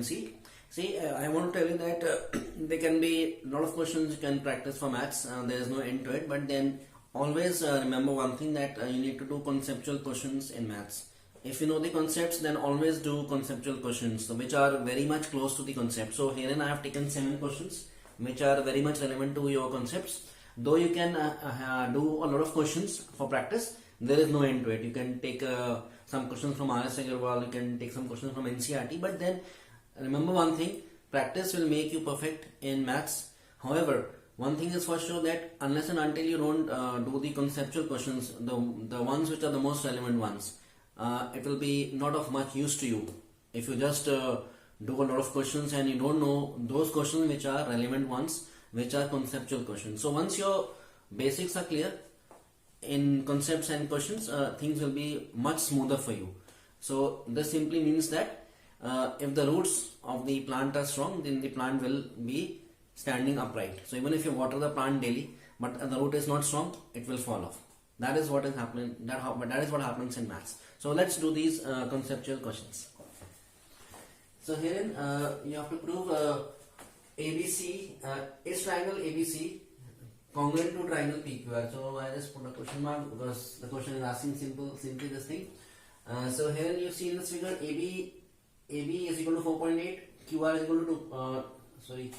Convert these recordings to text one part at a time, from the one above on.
see. See, I want to tell you that there can be a lot of questions you can practice for maths. There is no end to it, but then always remember one thing, that you need to do conceptual questions in maths. If you know the concepts, then always do conceptual questions, so which are very much close to the concept. So herein I have taken 7 questions which are very much relevant to your concepts. Though you can do a lot of questions for practice, there is no end to it. You can take some questions from R.S. Agarwal, you can take some questions from NCERT, but then remember one thing, practice will make you perfect in maths. However, one thing is for sure, that unless and until you don't do the conceptual questions, the ones which are the most relevant ones, it will be not of much use to you if you just do a lot of questions and you don't know those questions which are relevant ones, which are conceptual questions. So once your basics are clear in concepts and questions, things will be much smoother for you. So this simply means that if the roots of the plant are strong, then the plant will be standing upright. So even if you water the plant daily, but the root is not strong, it will fall off. That is what is happening. That is what happens in maths. So let's do these conceptual questions. So herein you have to prove ABC is triangle ABC congruent to triangle PQR. So I just put a question mark because the question is asking simply this thing. So here you see in this figure, AB is equal to 4.8, QR is equal to 2.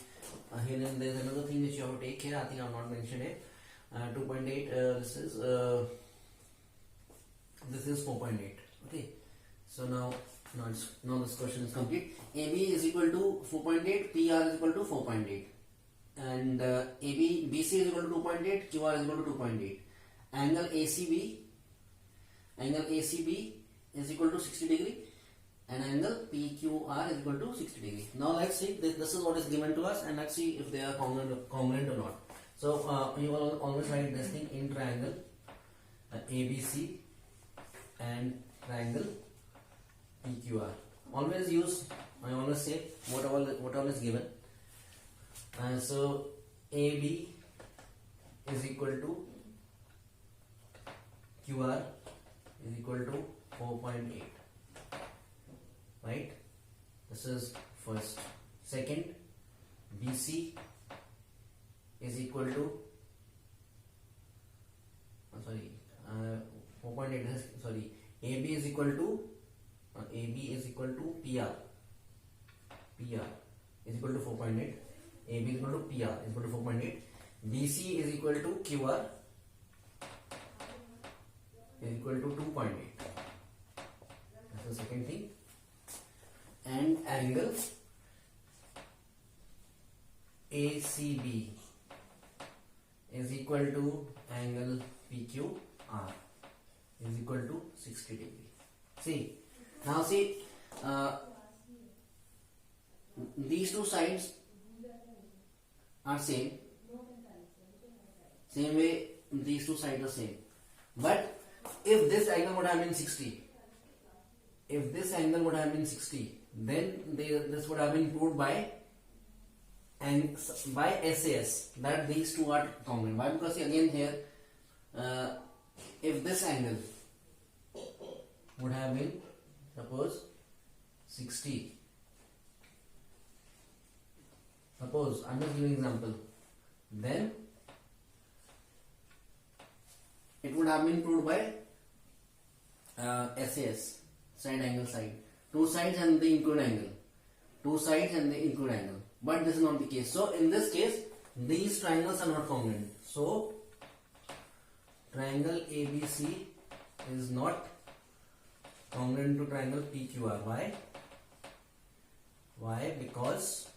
Here then there is another thing which you have to take here. I think I have not mentioned it. 2.8. This is 4.8. Okay. So now this question is complete. AB is equal to 4.8, PR is equal to 4.8, and BC is equal to 2.8, QR is equal to 2.8. Angle ACB is equal to 60 degree, and angle PQR is equal to 60 degree. Now let's see, this is what is given to us, and let's see if they are congruent or not. So you will always write this thing in triangle ABC and triangle PQR. Always use, I always say, whatever is given. So AB is equal to QR is equal to 4.8. Right? This is first. Second, BC is equal to 4.8. AB is equal to PR. PR is equal to 4.8. AB is equal to PR is equal to 4.8. BC is equal to QR is equal to 2.8. That's the second thing. And angle ACB is equal to angle PQR is equal to 60 degree. See, these two sides are same way, these two sides are same. But if this angle would have been 60, then this would have been proved by SAS that these two are congruent. Why? Because again here, if this angle would have been, suppose 60, suppose I'm just giving example, then it would have been proved by SAS, side angle side, two sides and the include angle, but this is not the case. So in this case, these triangles are not congruent. So triangle ABC is not congruent to triangle PQR. Why? Because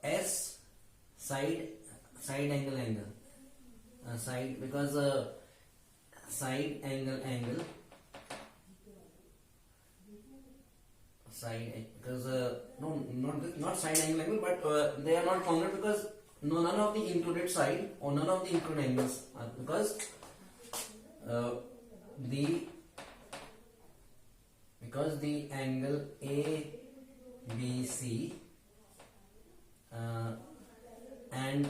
S side angle side, because side angle side, because not side angle, but they are not congruent because none of the included side or none of the included angles are, because the angle ABC and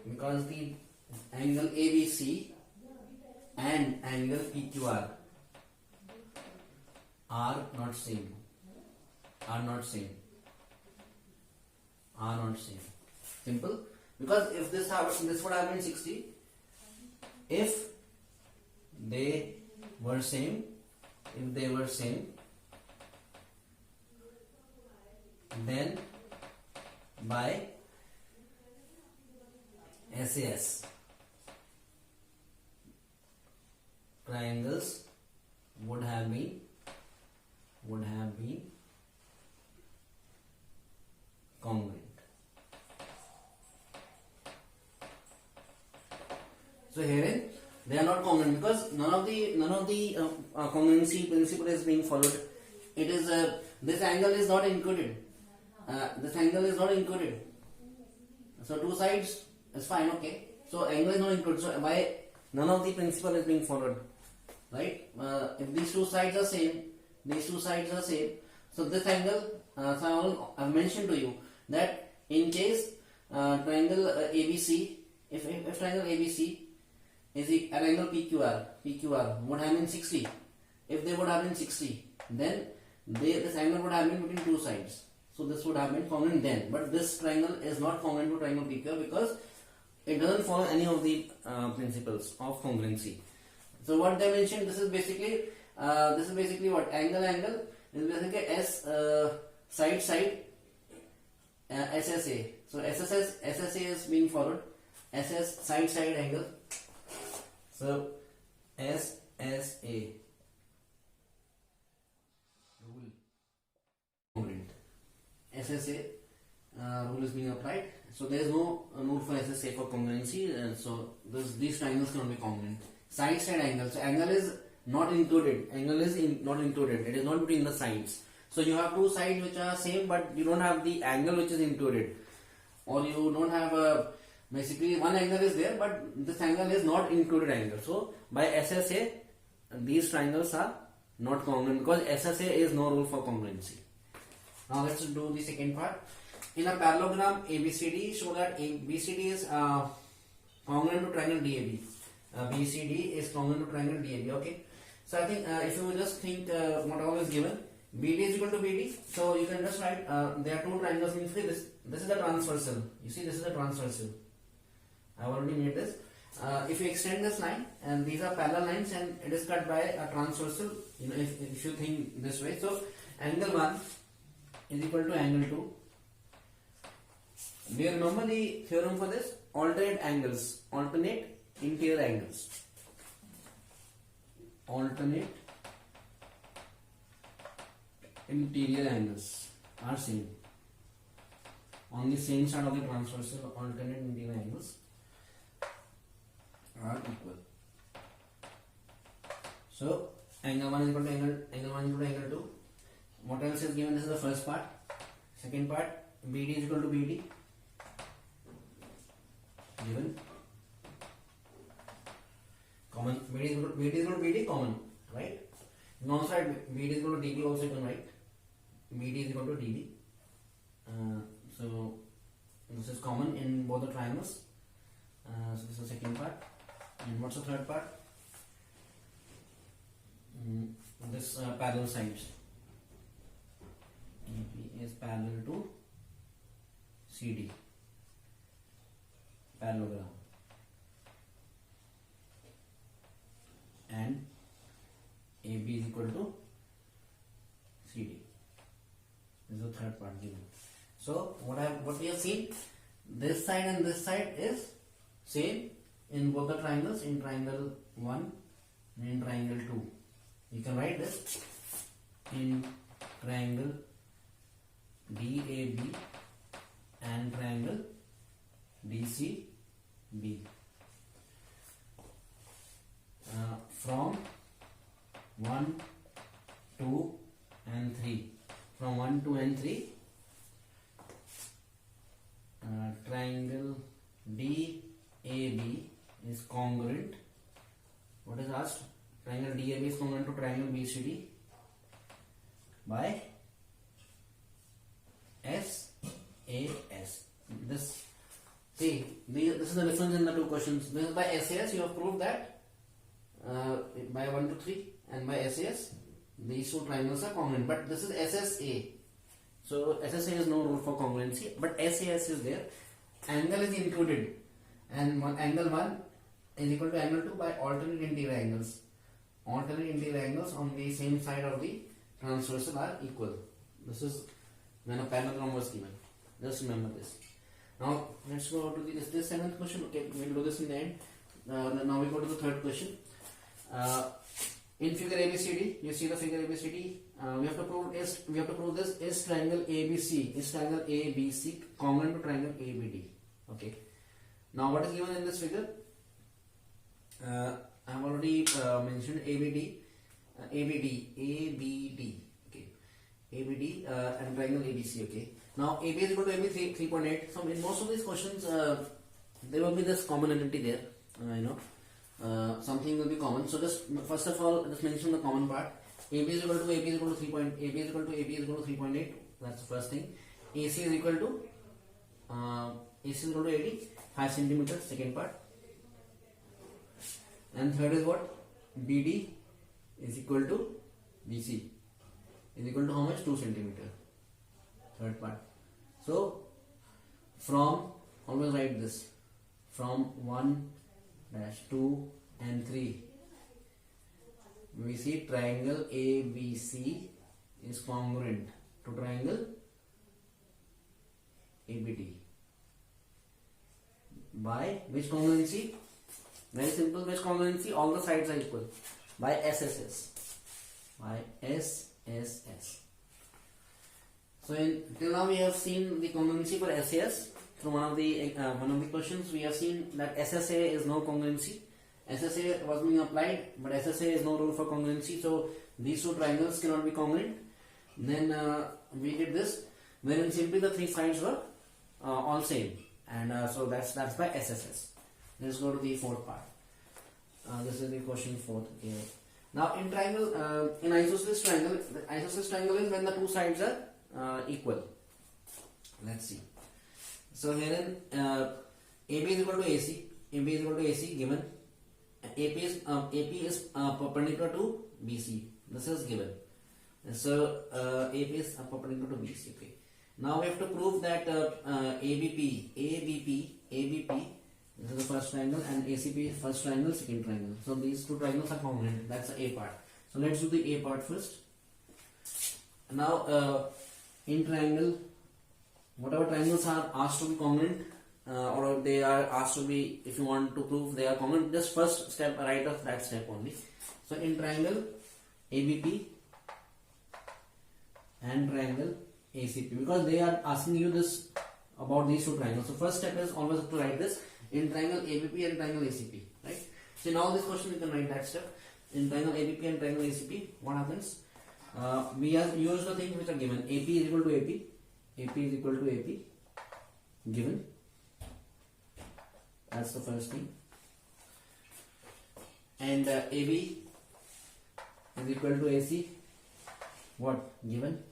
because the angle ABC and angle PQR are not same. Are not same. Are not same. Simple. Because if this would have been 60, if they were same, then by SAS triangles would have been congruent. So herein they are not congruent because none of the congruency principle is being followed. It is this angle is not included. This angle is not included. So two sides is fine, okay. So angle is not included. So by none of the principle is being followed, right? If these two sides are same, so this angle. So I mentioned to you that in case triangle ABC, if triangle ABC is an angle PQR would have been 60. If they would have been 60, then this angle would have been between two sides. So this would have been congruent then. But this triangle is not congruent to triangle PQR because it doesn't follow any of the principles of congruency. So what they mentioned, this is basically what angle is basically S side SSA. So SSA is being followed. SS side angle. So SSA rule congruent. SSA rule is being applied. So there is no rule for SSA for congruency. So these triangles cannot be congruent. Side angle. So angle is not included. Not included. It is not between the sides. So you have two sides which are same, but you don't have the angle which is included, or you don't have basically one angle is there, but this angle is not included angle. So by SSA, these triangles are not congruent because SSA is no rule for congruency. Now let's do the second part. In a parallelogram ABCD, show that ABCD is congruent to triangle DAB. BCD is congruent to triangle DAB. Okay. So I think if you just think what all is given, BD is equal to BD. So you can just write there are two triangles means this is the transversal. You see, this is the transversal. I have already made this. If you extend this line, and these are parallel lines, and it is cut by a transversal. You know, if you think this way, so angle 1 is equal to angle 2. Do you remember the theorem for this? Alternate angles, alternate interior angles, alternate interior angles are same on the same side of the transversal. Alternate interior angles are equal. So angle 1 is equal to angle 1 is equal to angle 2. What else is given? This is the first part. Second part, BD is equal to BD. Given common, BD is equal to BD common, right? You can also write BD is equal to DB. Also you can write BD is equal to DB. So this is common in both the triangles. So this is the second part. And what's the third part? This parallel sides. AP is parallel to CD. Parallelogram. And AB is equal to CD. This is the third part given. So what we have seen, this side and this side is same in both the triangles, in triangle 1 and in triangle 2. You can write this in triangle DAB and triangle DCB. From 1, 2 and 3. From 1, 2 and 3, triangle DAB is congruent. What is asked? Triangle DAB is congruent to triangle BCD by SAS. This is the difference in the two questions. This is by SAS. You have proved that by 1 to 3, and by SAS These two triangles are congruent, but this is SSA. So SSA is no rule for congruency, but SAS is there. Angle is included, and angle 1 is equal to angle 2 by alternate interior angles. Alternate interior angles on the same side of the transversal are equal. This is when a parallelogram was given. Just remember this. Now let's go to this seventh question. Okay, we'll do this in the end. Now we go to the third question. In figure ABCD, you see the figure ABCD. We have to prove this is triangle ABC. Is triangle ABC congruent to triangle ABD? Okay. Now what is given in this figure? I have already mentioned ABD. Okay. ABD and triangle ABC. Okay. Now AB is equal to AB 3.8. So in most of these questions, there will be this common entity there. Something will be common. So just first of all, just mention the common part. AB is equal to 3.8. That's the first thing. AC is equal to 80, 5 centimeters. Second part. And third is what? BD is equal to BC is equal to how much? 2 centimeter. Third part. So from, always write this, from 1 dash 2 and 3, we see triangle ABC is congruent to triangle ABD by which congruency? Very simple. Which congruency? All the sides are equal by SSS. By SSS. So till now we have seen the congruency for SAS. Through one of the questions, we have seen that SSA is no congruency. SSA was being applied, but SSA is no rule for congruency. So these two triangles cannot be congruent. Then we did this, wherein simply the three sides were all same, and so that's by SSS. Let's go to the fourth part. This is the question 4. Okay. Now in triangle, in isosceles triangle, the isosceles triangle is when the two sides are equal. Let's see. So herein AB is equal to AC. AB is equal to AC given. AP is perpendicular to BC. This is given. So AP is perpendicular to BC. Okay. Now we have to prove that ABP. This is the first triangle, and ACP first triangle, second triangle. So these two triangles are congruent. That's the A part. So let's do the A part first. Now in triangle, whatever triangles are asked to be congruent, or they are asked to be, if you want to prove they are congruent, just first step, write off that step only. So in triangle ABP and triangle ACP, because they are asking you this about these two triangles. So first step is always to write this in triangle ABP and triangle ACP, right? So in all this question you can write that step. In triangle ABP and triangle ACP, what happens? We have used the things which are given. AP is equal to AP. AP is equal to AP given. That's the first thing. And AB is equal to AC. What? Given.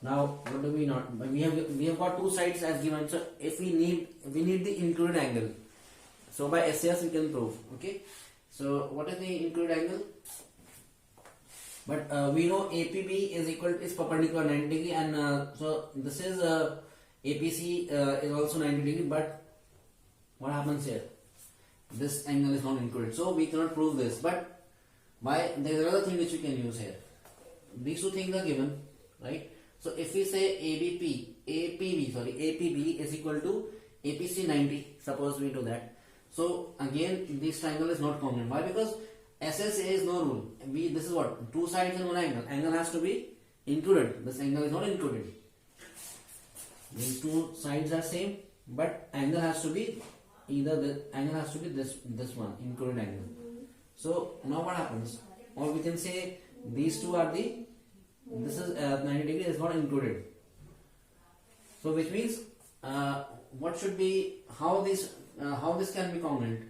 Now what do we not? We have got two sides as given. So if we need the included angle. So by SAS we can prove. Okay. So what is the included angle? But we know APB is perpendicular 90 degree, and so this is APC is also 90 degree. But what happens here? This angle is not included, so we cannot prove this. But there is another thing which we can use here. These two things are given, right? So if we say APB is equal to APC 90, suppose we do that. So again, this triangle is not congruent. Why? Because SSA is no rule. This is what? Two sides and one angle. Angle has to be included. This angle is not included. These two sides are same, but angle has to be this one, included angle. So now what happens? Or we can say these two are this is 90 degree is not included. So which means what should be, how this can be congruent?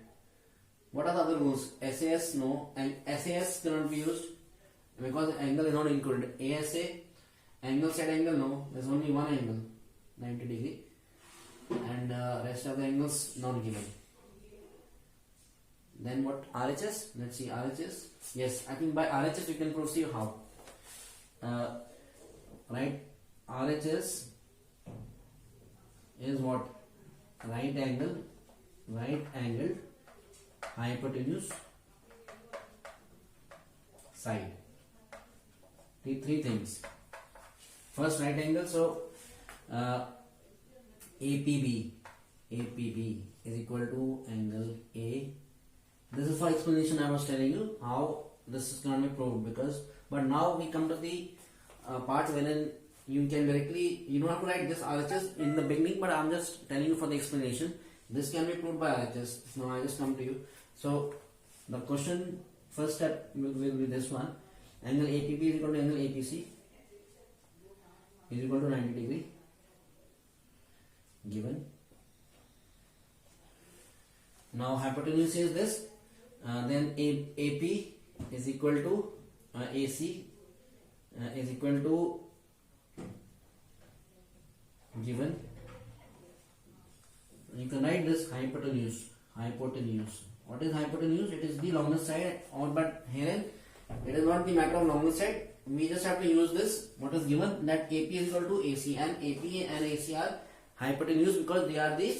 What are the other rules? SAS no, and SAS cannot be used because angle is not included. ASA, angle side angle no, there is only one angle, 90 degree, and rest of the angles not given. Then what? RHS? Let's see RHS. Yes, I think by RHS we can proceed how. Right? RHS is what? Right angled hypotenuse side. The three things. First, right angle. So APB is equal to angle A. This is for explanation I was telling you how this is going to be proved, but now we come to the part wherein you can directly, you don't have to write this RHS in the beginning, but I'm just telling you for the explanation. This can be proved by RHS. Now I just come to you. So the question, first step will be this one. Angle APB is equal to angle APC is equal to 90 degree given. Now hypotenuse is this. Then AP is equal to AC is equal to given. You can write this hypotenuse. What is hypotenuse? It is the longest side, but here it is not the matter of longest side. We just have to use this. What is given? That AP is equal to AC, and AP and AC are hypotenuse because they are the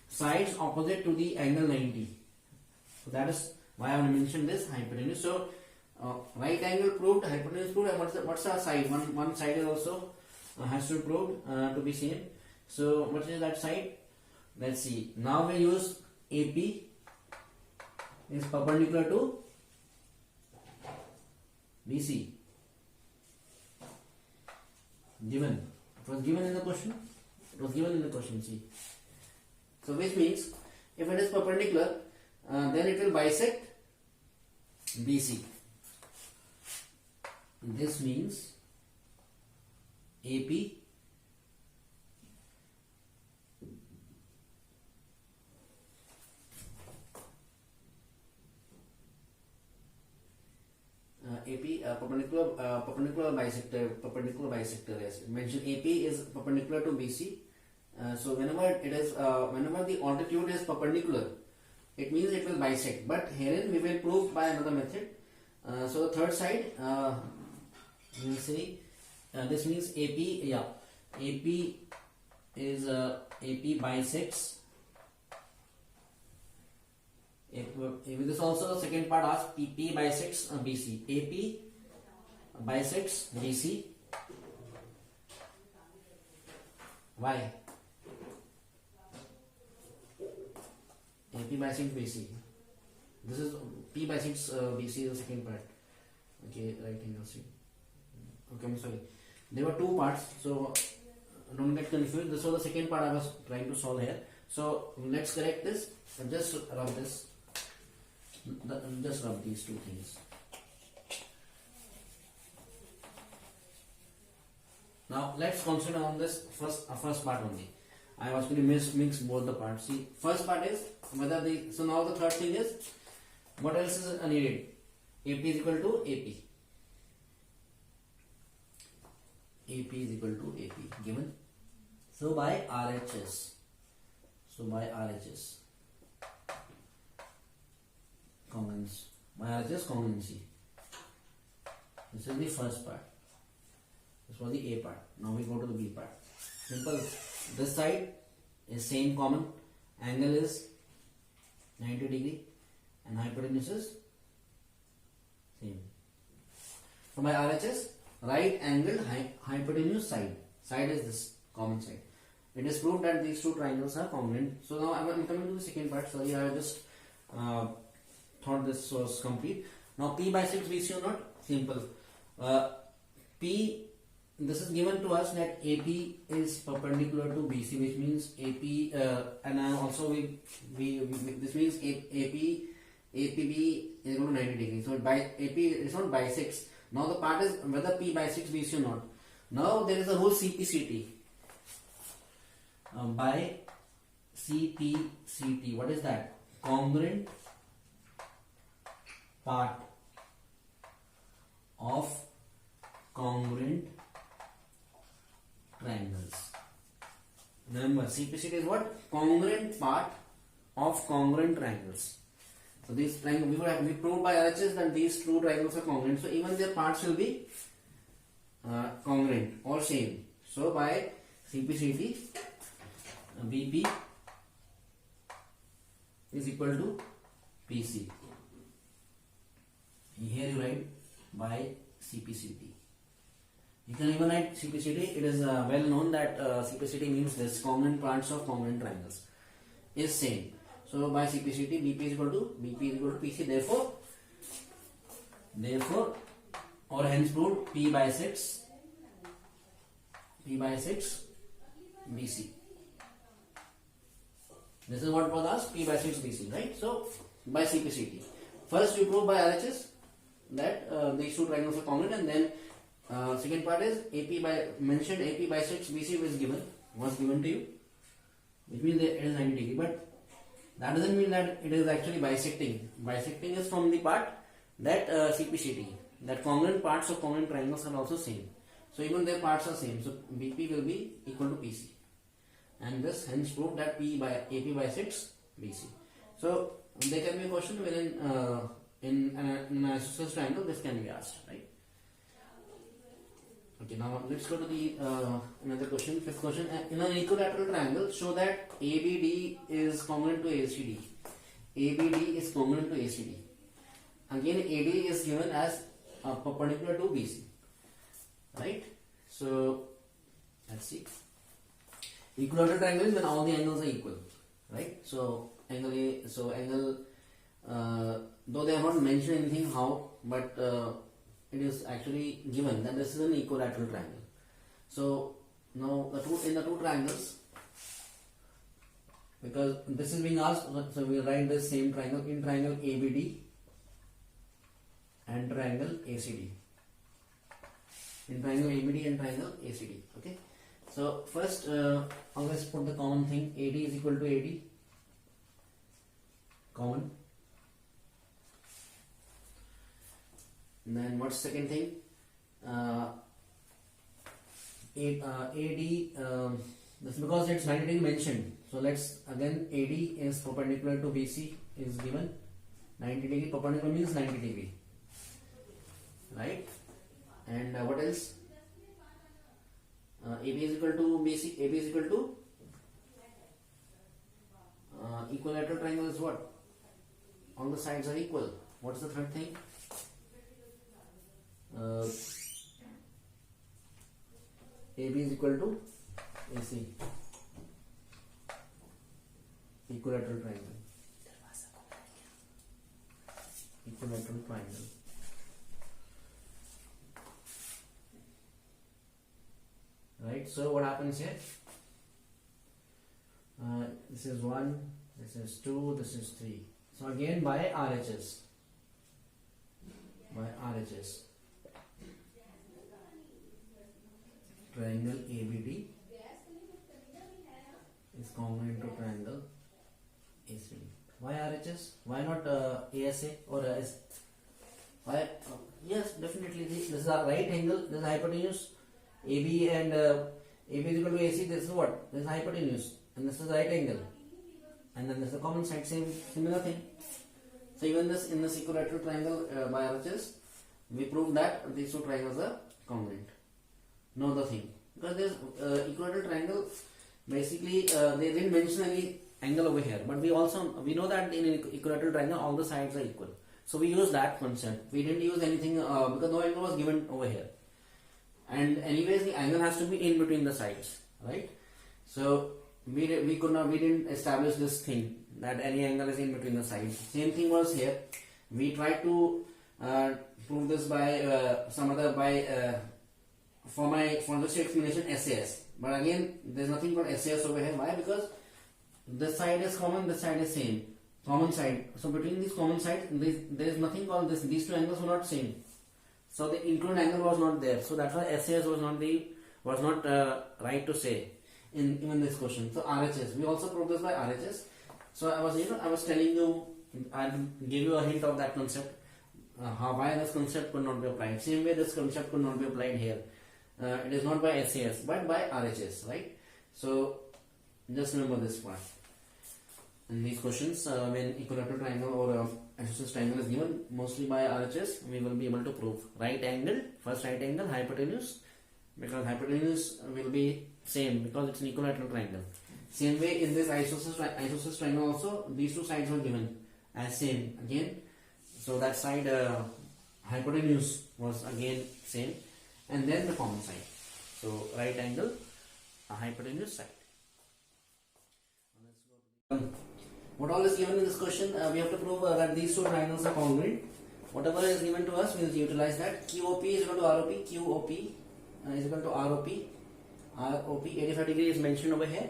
sides opposite to the angle 90. So that is why I have mentioned this hypotenuse. So right angle proved, hypotenuse proved, and what's our side? One side is also has to be proved to be same. So what is that side? Let's see. Now we use AP is perpendicular to BC. Given. It was given in the question. See. So which means if it is perpendicular, then it will bisect BC. This means AP perpendicular bisector. Yes, mention AP is perpendicular to BC. So whenever the altitude is perpendicular, it means it will bisect. But herein we will prove by another method. So the third side, we will say this means AP is AP bisects. With this also, the second part asks P bisects BC. AP bisects BC. Why? AP bisects BC. This is P bisects BC is the second part. Okay, right angle C. Okay, I'm sorry. There were two parts, so don't get confused. This was the second part I was trying to solve here. So let's correct this. Just rub this. Just rub these two things. Now let's concentrate on this first part only. I was going to mix both the parts. See, first part is whether the, so now the third thing is what else is needed? AP is equal to AP. AP is equal to AP given. So by RHS. Congruency. This is the first part. This was the A part. Now we go to the B part. Simple. This side is same common. Angle is 90 degree and hypotenuse is same. So by RHS, right angled hypotenuse side. Side is this common side. It is proved that these two triangles are congruent. So now I'm coming to the second part. Sorry, I just thought this was complete. Now P bisects BC or not? Simple. P, this is given to us that AP is perpendicular to BC, which means AP, and also this means APB is equal to 90 degrees. So by AP is not bisects. Now the part is whether P bisects BC or not. Now there is a whole CPCT. By CPCT, what is that? Congruent part of congruent triangles. Remember, CPCT is what? Congruent part of congruent triangles. So these triangles, we proved by RHS that these two triangles are congruent. So even their parts will be congruent or same. So by CPCT, BP is equal to PC. Here you write by CPCT. You can even write CPCT. It is well known that CPCT means this congruent parts of congruent triangles is same. So by CPCT, BP is equal to PC. Therefore, or hence proved P by 6 BC. This is what was asked, P by 6 BC, right? So by CPCT. First you prove by RHS that these two triangles are congruent, and then second part is AP by 6 BC was given to you, which means it is 90 degree. But that doesn't mean that it is actually bisecting. Bisecting is from the part that CPCT, that congruent parts of congruent triangles are also same. So even their parts are same. So BP will be equal to PC, and this hence proved that AP by 6 BC. So there can be a question wherein in an isosceles triangle this can be asked, right? Okay, now let's go to the another question. Fifth question: in an equilateral triangle, show that ABD is congruent to ACD. ABD is congruent to ACD. Again, AD is given as perpendicular to BC, right? So let's see. Equilateral triangle is when all the angles are equal, right? So angle A, though they have not mentioned anything how, but it is actually given that this is an equilateral triangle. So now in the two triangles, because this is being asked, so we will write the same triangle in triangle ABD and triangle ACD. In triangle ABD and triangle ACD. Okay. So first, always put the common thing. AD is equal to AD. Common. And then what's second thing? AD. This because it's 90 degree mentioned. So let's again, AD is perpendicular to BC is given. 90 degree perpendicular means 90 degree, right? And what else? AB is equal to BC. AB is equal to equilateral triangle is what? All the sides are equal. What's the third thing? AB is equal to AC. Equilateral triangle. Equilateral triangle. Right, so what happens here? This is 1, this is 2, this is 3. So again by RHS. Triangle ABD is congruent to triangle ACD. Why RHS? Why not ASA or AS? Why? Yes, definitely. This is a right angle. This is hypotenuse. AB and AB is equal to AC. This is what? This is hypotenuse, and this is right angle, and then this is the common side. Similar thing. So even this in this equilateral triangle by RHS, we proved that these two triangles are congruent. No other thing, because this equilateral triangle basically they didn't mention any angle over here, but we know that in an equilateral triangle all the sides are equal. So we use that concept. We didn't use anything because no angle was given over here. And anyways, the angle has to be in between the sides, right? So we didn't establish this thing that any angle is in between the sides. Same thing was here. We tried to prove this by for this explanation SAS. But again, there's nothing called SAS over here. Why? Because this side is common, this side is same. Common side. So between these common sides, there is nothing called this. These two angles were not same. So the inclined angle was not there. So that's why SAS was not right to say in even this question. So RHS, we also proved this by RHS. So I was telling you, I gave you a hint of that concept. Why this concept could not be applied. Same way this concept could not be applied here. It is not by SAS but by RHS, right? So just remember this part. In these questions, when equilateral triangle or isosceles triangle is given, mostly by RHS, we will be able to prove right angle, first right angle, hypotenuse, because hypotenuse will be same because it's an equilateral triangle. Same way in this isosceles triangle also, these two sides were given as same again. So that side hypotenuse was again same, and then the common side. So right angle, hypotenuse side. What all is given in this question? We have to prove that these two triangles are congruent. Whatever is given to us, we will utilize that. QOP is equal to ROP. QOP is equal to ROP. ROP 85 degree is mentioned over here.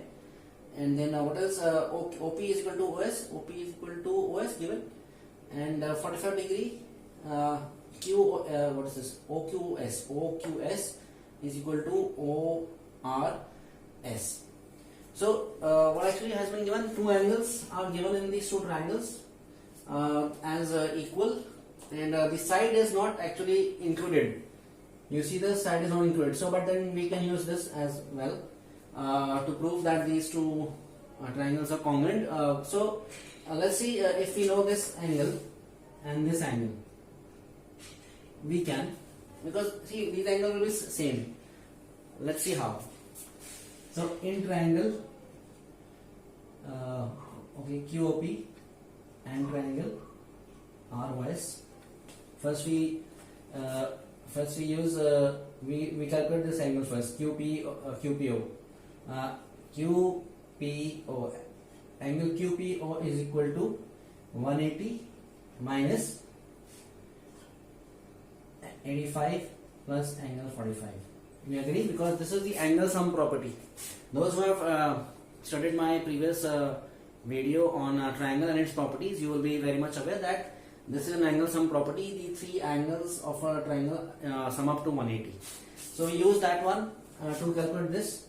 And then what else? OP is equal to OS. OP is equal to OS given. And 45 degree what is this? OQS. OQS is equal to ORS. So what actually has been given, two angles are given in these two triangles as equal, and the side is not actually included. You see the side is not included, so but then we can use this as well to prove that these two triangles are congruent. So let's see if we know this angle and this angle, we can, because see these angles will be same. Let's see how. So in triangle, okay, QOP and triangle ROS. First we use we calculate this angle first. QPO. QPO. Angle QPO is equal to 180 minus 85 plus angle 45. We agree, because this is the angle sum property. Those who have studied my previous video on triangle and its properties, you will be very much aware that this is an angle sum property. The three angles of a triangle sum up to 180. So we use that one to calculate this.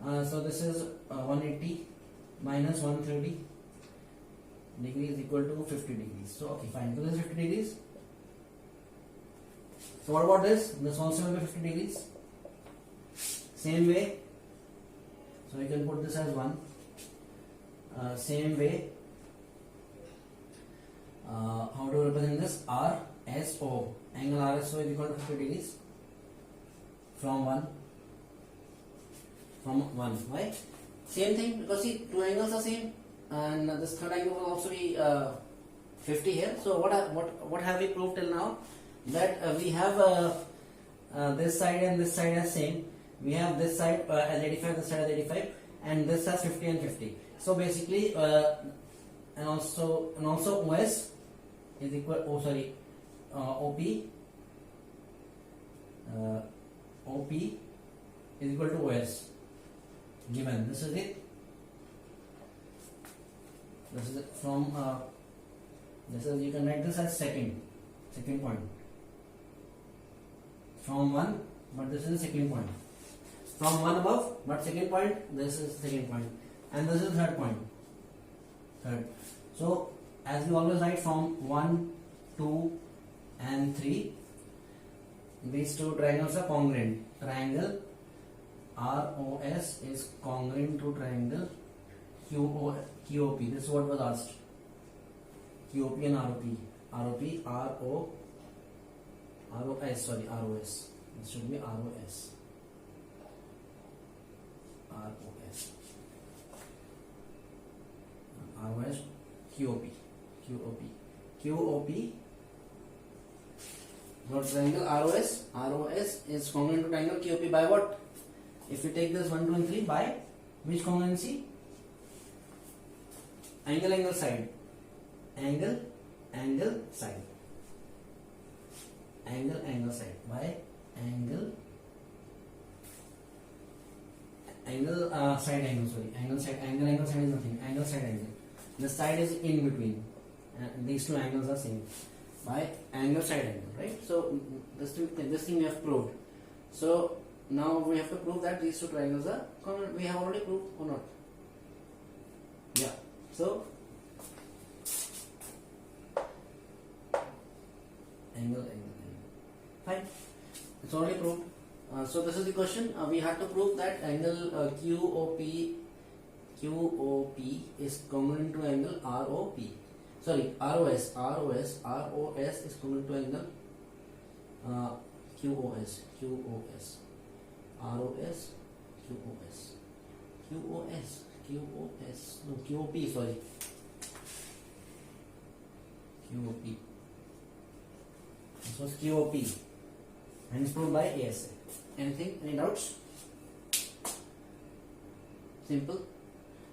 So this is 180 minus 130 degree is equal to 50 degrees. So okay, fine. So this is 50 degrees. So what about this? This also will be 50 degrees. Same way, so you can put this as 1. Same way, how to represent this? RSO. Angle RSO is equal to 50 degrees from 1. Why? Same thing, because see, two angles are same, and this third angle will also be 50 here. So what have we proved till now? That we have this side and this side as same. We have this side as 85, this side as 85, and this has 50 and 50. So basically, and also OS is equal. OP. OP is equal to OS. Given this is it. This is it from. This is, you can write this as second point. From 1, but this is the second point. From 1 above, but second point, this is second point, and this is third point. Third. So as we always write, from 1, 2, and 3, these two triangles are congruent. Triangle ROS is congruent to triangle QOP. This is what was asked. QOP and ROP. ROS. This should be ROS. QOP. What triangle ROS is congruent to triangle QOP by what? If we take this 1, 2, and 3, by which congruency? Angle side. Angle side. Angle side. By angle side angle. Sorry, angle side is nothing. Angle side angle. The side is in between. These two angles are same. By angle side angle, right? So this thing we have proved. So now we have to prove that these two triangles are congruent. We have already proved or not? Yeah. So angle. Fine. It's already proved. So this is the question. We have to prove that angle QOP is congruent to angle ROP. Sorry, ROS. ROS is congruent to angle QOS. ROS, QOS. No, QOP. Sorry, QOP. This was QOP, and it's proved by ASA. Anything? Any doubts? Simple.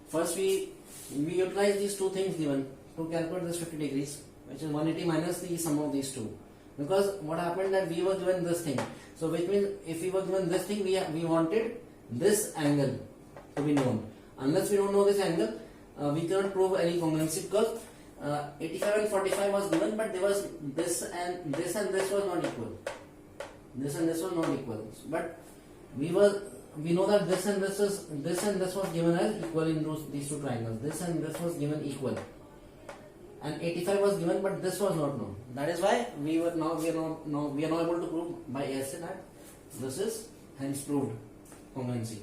First, we utilize these two things given to calculate this 50 degrees, which is 180 minus the sum of these two. Because what happened that we were given this thing, so which means if we were given this thing, we wanted this angle to be known. Unless we don't know this angle, we cannot prove any congruency, because 85 and 45 was given, but there was this and this was not equal. This and this was not equal. But we know that this and this was given as equal in these two triangles. This and this was given equal, and 85 was given, but this was not known. That is why we are now able to prove by ASA that this is hence proved congruency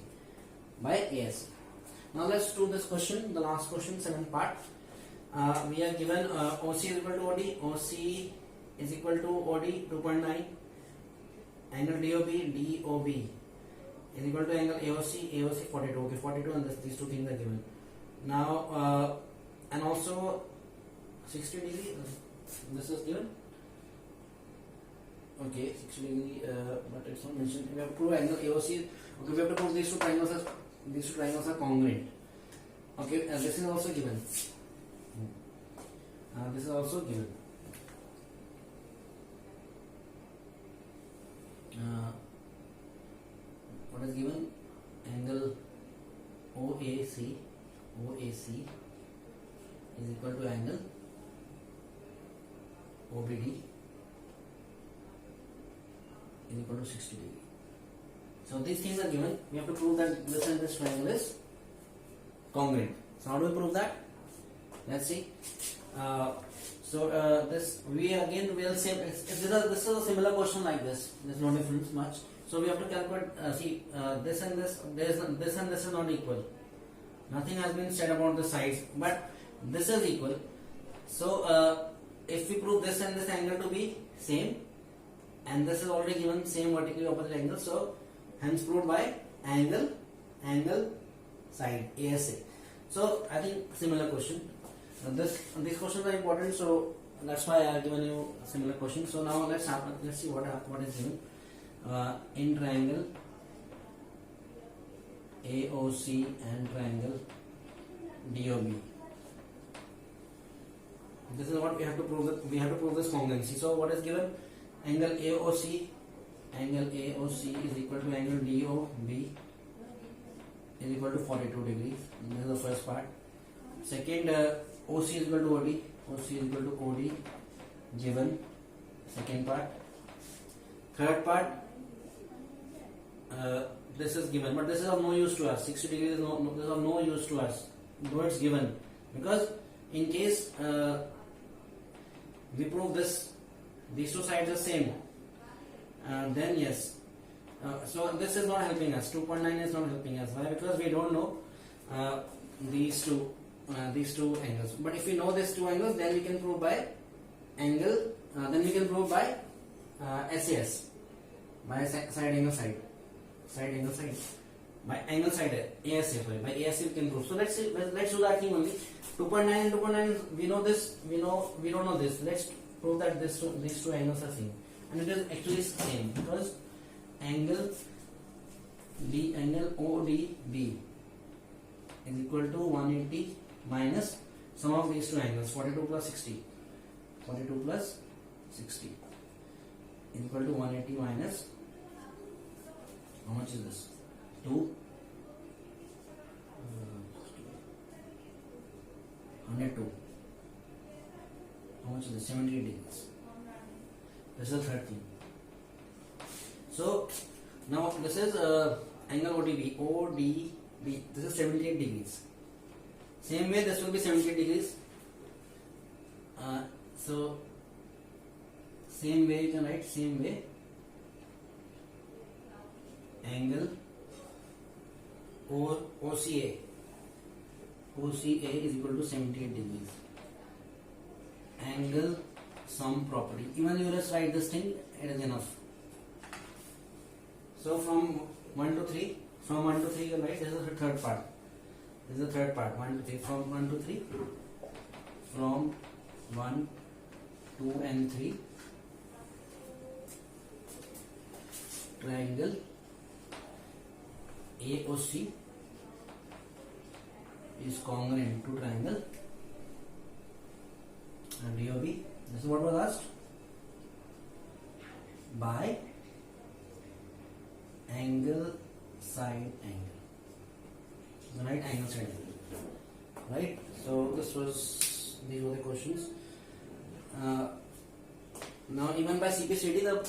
by ASA. Now let's do this question, the last question, second part. We are given OC is equal to OD. OC is equal to OD 2.9. Angle DOB is equal to angle AOC 42. Okay, 42, and these two things are given. Now, and also 60 degree. This is given. Okay, 60 degree, but it's not mentioned. We have to prove angle AOC. Okay, we have to prove these two triangles are congruent. Okay, and this is also given. This is also given. What is given? Angle OAC is equal to angle OBD is equal to 60 degree. So these things are given. We have to prove that this and this triangle is congruent. So how do we prove that? Let's see. This will say this is a similar question like this. There's no difference much. So we have to calculate. This and this is not equal. Nothing has been said about the sides, but this is equal. So if we prove this and this angle to be same, and this is already given same vertically opposite angle, so hence proved by angle side ASA. So I think similar question. These questions are important, so that's why I have given you a similar question. So now let's see what is given in triangle AOC and triangle DOB. This is what we have to prove. We have to prove this congruency. So what is given? Angle AOC is equal to angle DOB is equal to 42 degrees. This is the first part. Second, OC is equal to OD. OC is equal to OD given. Second part. Third part, this is given, but this is of no use to us. 60 degrees is of no use to us, though it's given, because in case we prove these two sides are same, then yes. So this is not helping us. 2.9 is not helping us. Why? Because we don't know these two angles. But if we know these two angles, then we can prove by angle. Then we can prove by SAS, by side angle side, by angle side ASA. By ASA we can prove. So let's do that thing only. 2.9 and 2.9. We know this. We don't know this. Let's prove that these two angles are same, and it is actually same because angle ODB is equal to 180 minus sum of these two angles, 42 plus 60. 42 plus 60 is equal to 180 minus, how much is this? 2. 102. How much is this? 78 degrees. This is the third thing. So now this is angle ODB. This is 78 degrees. Same way this will be 78 degrees. So same way you can write same way angle or OCA OCA is equal to 78 degrees. Angle sum property. Even you just write this thing, it is enough. So from 1 to 3, from 1 to 3 you write, this is the third part. This is the third part. 1 to 3. From 1 to 3. From 1, 2 and 3. Triangle AOC is congruent to triangle and DOB. This is what was asked. By angle side angle. The right angle side angle. Right? So these were the questions. Now even by CPCD the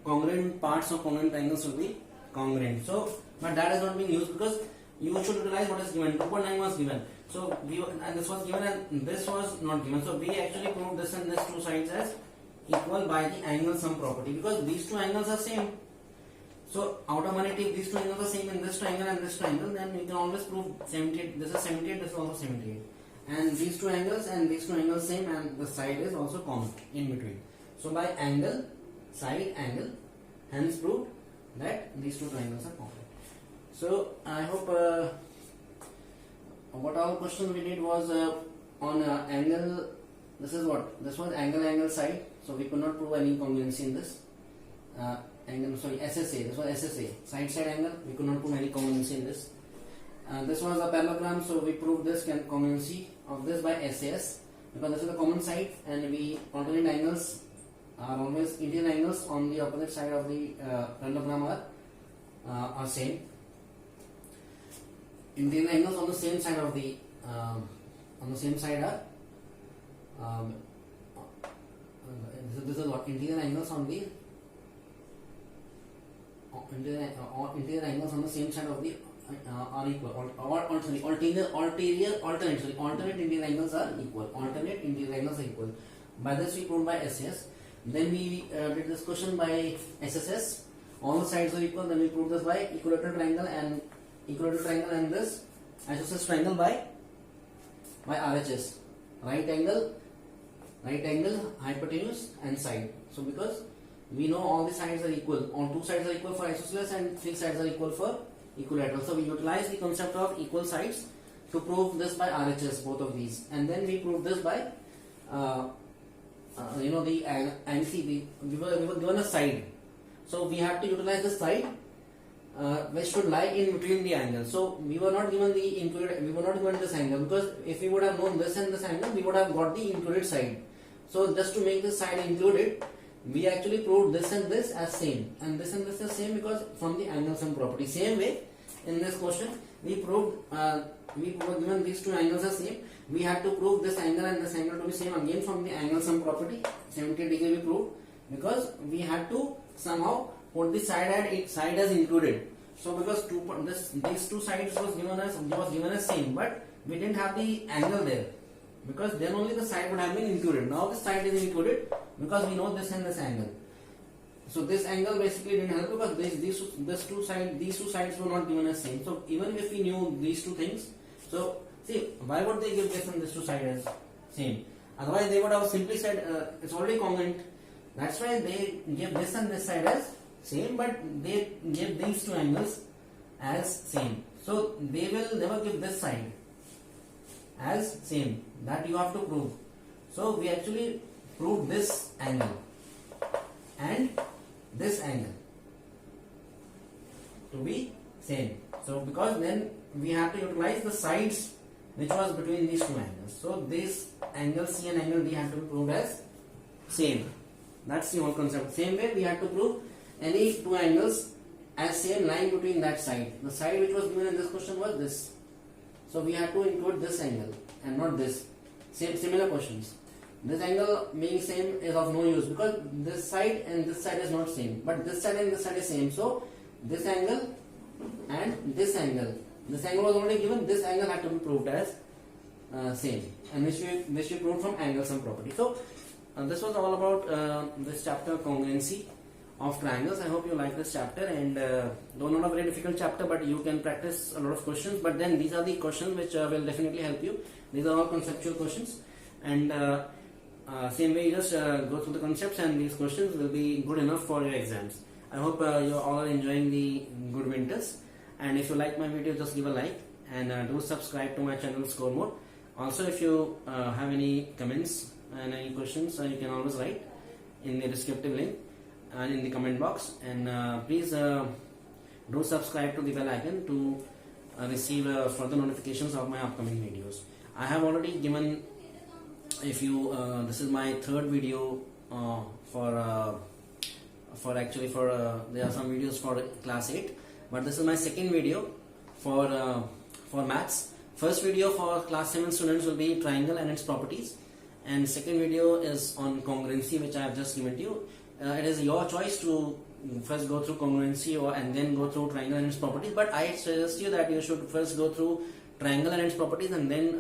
congruent parts of congruent triangles will be congruent. So but that has not been used because you should realize what is given. 2.9 was given. So and this was given and this was not given. So we actually proved this and this two sides as equal by the angle sum property because these two angles are same. So automatically if these two angles are same in this triangle and this triangle, then we can always prove 78. This is 78. This is also 78. And these two angles same and the side is also common in between. So by angle side angle, hence proved that these two triangles are common. So I hope what all questions we did was on angle. This is what this was angle side. So we could not prove any congruency in this SSA. This was SSA side angle. We could not prove any congruency in this. This was a parallelogram. So we proved this congruency of this by SAS because this is the common side and we alternate angles are always interior angles on the opposite side of the parallelogram are same. Interior angles on the same side of the are this is what interior angles on the interior angles on the same side of the are equal alternate interior angles are equal. Alternate interior angles are equal. By this we proved by SAS. Then we did this question by SSS. All the sides are equal. Then we proved this by equilateral triangle and this isosceles triangle by RHS. Right angle, hypotenuse and side. So because we know all the sides are equal, all two sides are equal for isosceles and three sides are equal for equilateral. So we utilize the concept of equal sides to prove this by RHS, both of these, and then we prove this by we were given a side, so we have to utilize the side which should lie in between the angles. So we were not given this angle because if we would have known this and this angle, we would have got the included side. So just to make this side included, we actually proved this and this as same, and this as same because from the angle sum property. Same way in this question we proved we were given these two angles as same. We had to prove this angle and this angle to be same again from the angle sum property. 70 degree we proved because we had to somehow put the side as included. So because these two sides was given as same, but we didn't have the angle there because then only the side would have been included. Now this side is included because we know this and this angle. So this angle basically didn't help because these two sides were not given as same. So even if we knew these two things, so see, why would they give this and this two sides as same? Otherwise they would have simply said it's already congruent. That's why they give this and this side as same, but they give these two angles as same. So they will never give this side as same. That you have to prove. So we actually proved this angle and this angle to be same. So because then we have to utilize the sides which was between these two angles. So this angle C and angle D have to be proved as same. That's the whole concept. Same way we have to prove any two angles as same lying between that side. The side which was given in this question was this. So we have to include this angle and not this. Similar questions. This angle being same is of no use because this side and this side is not same, but this side and this side is same. So this angle and this angle was already given. This angle had to be proved as same, and which we proved from angle sum property. So this was all about this chapter, congruency of triangles. I hope you like this chapter, and though not a very difficult chapter, but you can practice a lot of questions. But then these are the questions which will definitely help you. These are all conceptual questions, and same way you just go through the concepts, and these questions will be good enough for your exams. I hope you all are enjoying the good winters, and if you like my video, just give a like, and do subscribe to my channel Score More. Also, if you have any comments and any questions, you can always write in the descriptive link and in the comment box, and please do subscribe to the bell icon to receive further notifications of my upcoming videos. I have already given, if you this is my third video for there are some videos for class 8, but this is my second video for maths. First video for class 7 students will be triangle and its properties, and second video is on congruency, which I have just given to you. It is your choice to first go through congruency and then go through triangle and its properties, but I suggest you that you should first go through triangle and its properties and then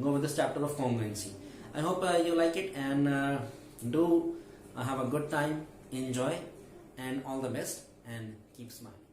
go with this chapter of congruency. I hope you like it, and do have a good time, enjoy, and all the best, and keep smiling.